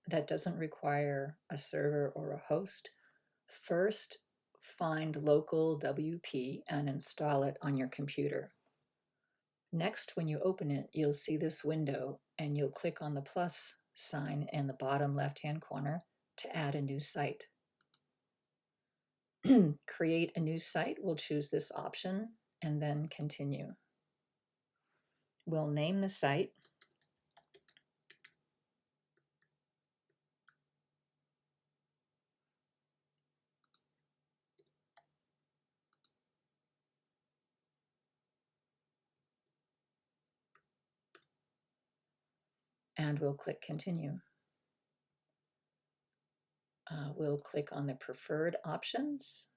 that doesn't require a server or a host, first find local WP and install it on your computer. Next, when you open it, you'll see this window and you'll click on the plus sign in the bottom left-hand corner to add a new site. Create a new site, we'll choose this option and then continue. We'll name the site. And we'll click continue. We'll click on the preferred options.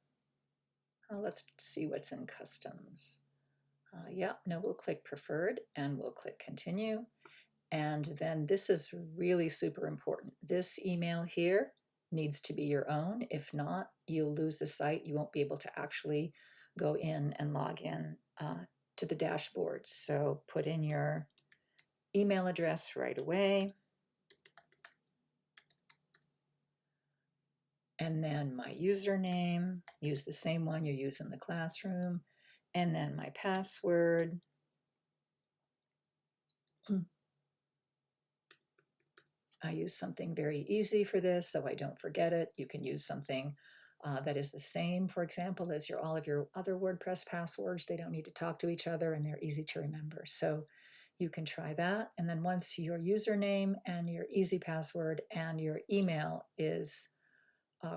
Let's see what's in customs. We'll click preferred and we'll click continue. And then this is really super important. This email here needs to be your own. If not, you'll lose the site. You won't be able to actually go in and log in to the dashboard. So put in your email address right away. And then my username, use the same one you use in the classroom. And then my password. I use something very easy for this so I don't forget it. You can use something that is the same, for example, as all of your other WordPress passwords. They don't need to talk to each other and they're easy to remember. So you can try that. And then once your username and your easy password and your email is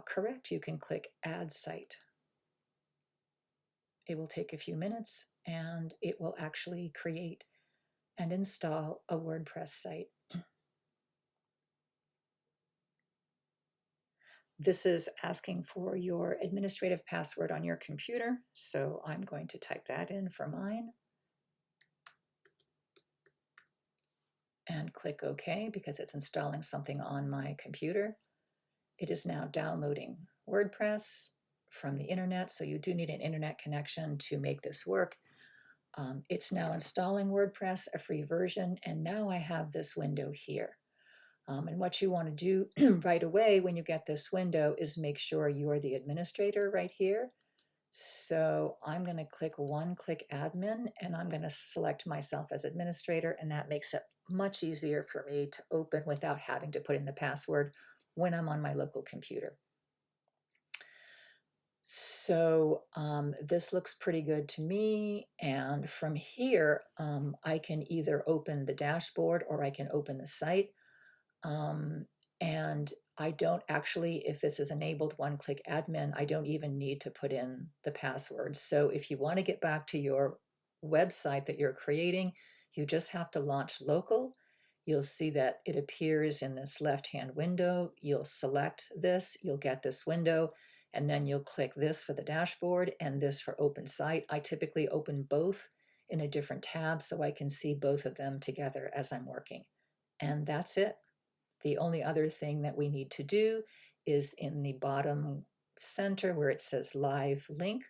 correct, you can click Add Site. It will take a few minutes and it will actually create and install a WordPress site. This is asking for your administrative password on your computer, so I'm going to type that in for mine. And click OK because it's installing something on my computer. It is now downloading WordPress from the internet, so you do need an internet connection to make this work. It's now installing WordPress, a free version, and now I have this window here. And what you want to do right away when you get this window is make sure you're the administrator right here. So I'm going to click one-click admin and I'm going to select myself as administrator, and that makes it much easier for me to open without having to put in the password when I'm on my local computer. So this looks pretty good to me, and from here I can either open the dashboard or I can open the site. And I don't actually, if this is enabled one-click admin, I don't even need to put in the password. So if you want to get back to your website that you're creating, you just have to launch local. You'll see that it appears in this left-hand window. You'll select this, you'll get this window, and then you'll click this for the dashboard and this for open site. I typically open both in a different tab so I can see both of them together as I'm working. And that's it. The only other thing that we need to do is in the bottom center where it says live link,